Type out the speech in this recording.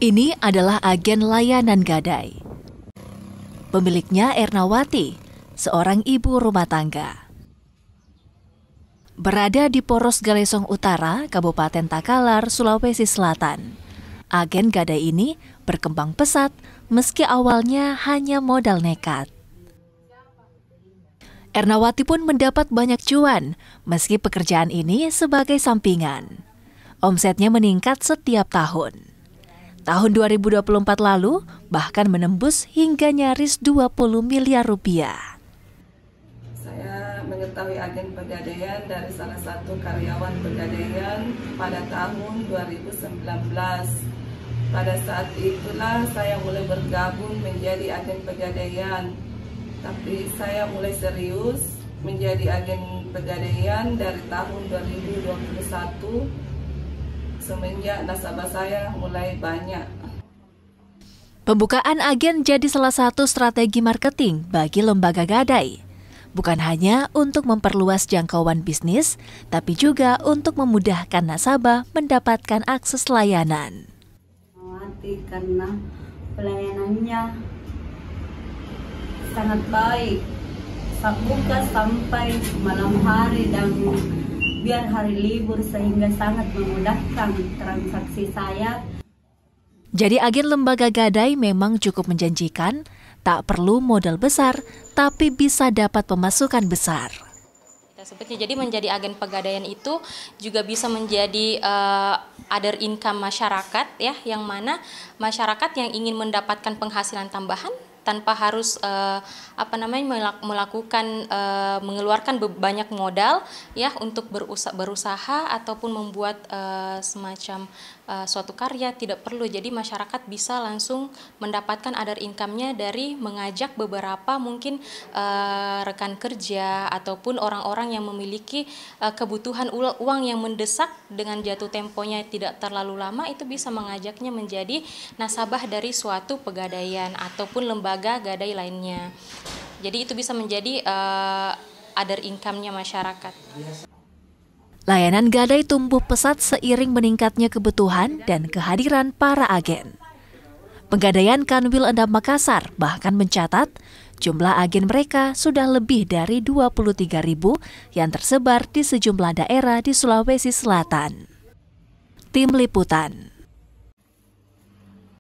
Ini adalah agen layanan gadai. Pemiliknya Ernawati, seorang ibu rumah tangga. Berada di Poros Galesong Utara, Kabupaten Takalar, Sulawesi Selatan. Agen gadai ini berkembang pesat meski awalnya hanya modal nekat. Ernawati pun mendapat banyak cuan meski pekerjaan ini sebagai sampingan. Omsetnya meningkat setiap tahun. Tahun 2024 lalu bahkan menembus hingga nyaris 20 miliar rupiah. Saya mengetahui agen Pegadaian dari salah satu karyawan Pegadaian pada tahun 2019. Pada saat itulah saya mulai bergabung menjadi agen Pegadaian. Tapi saya mulai serius menjadi agen Pegadaian dari tahun 2021. Semenjak nasabah saya mulai banyak. Pembukaan agen jadi salah satu strategi marketing bagi lembaga gadai. Bukan hanya untuk memperluas jangkauan bisnis, tapi juga untuk memudahkan nasabah mendapatkan akses layanan. Karena pelayanannya sangat baik, buka sampai malam hari dan biar hari libur sehingga sangat memudahkan transaksi saya. Jadi agen lembaga gadai memang cukup menjanjikan, tak perlu modal besar, tapi bisa dapat pemasukan besar. Jadi menjadi agen Pegadaian itu juga bisa menjadi other income masyarakat, ya, yang mana masyarakat yang ingin mendapatkan penghasilan tambahan tanpa harus melakukan mengeluarkan banyak modal, ya, untuk berusaha ataupun membuat semacam suatu karya, tidak perlu. Jadi masyarakat bisa langsung mendapatkan other income-nya dari mengajak beberapa mungkin rekan kerja ataupun orang-orang yang memiliki kebutuhan uang yang mendesak dengan jatuh temponya tidak terlalu lama, itu bisa mengajaknya menjadi nasabah dari suatu pegadaian ataupun lembaga gadai lainnya. Jadi itu bisa menjadi other income-nya masyarakat. Layanan gadai tumbuh pesat seiring meningkatnya kebutuhan dan kehadiran para agen. Pegadaian Kanwil Endam Makassar bahkan mencatat jumlah agen mereka sudah lebih dari 23.000 yang tersebar di sejumlah daerah di Sulawesi Selatan. Tim Liputan.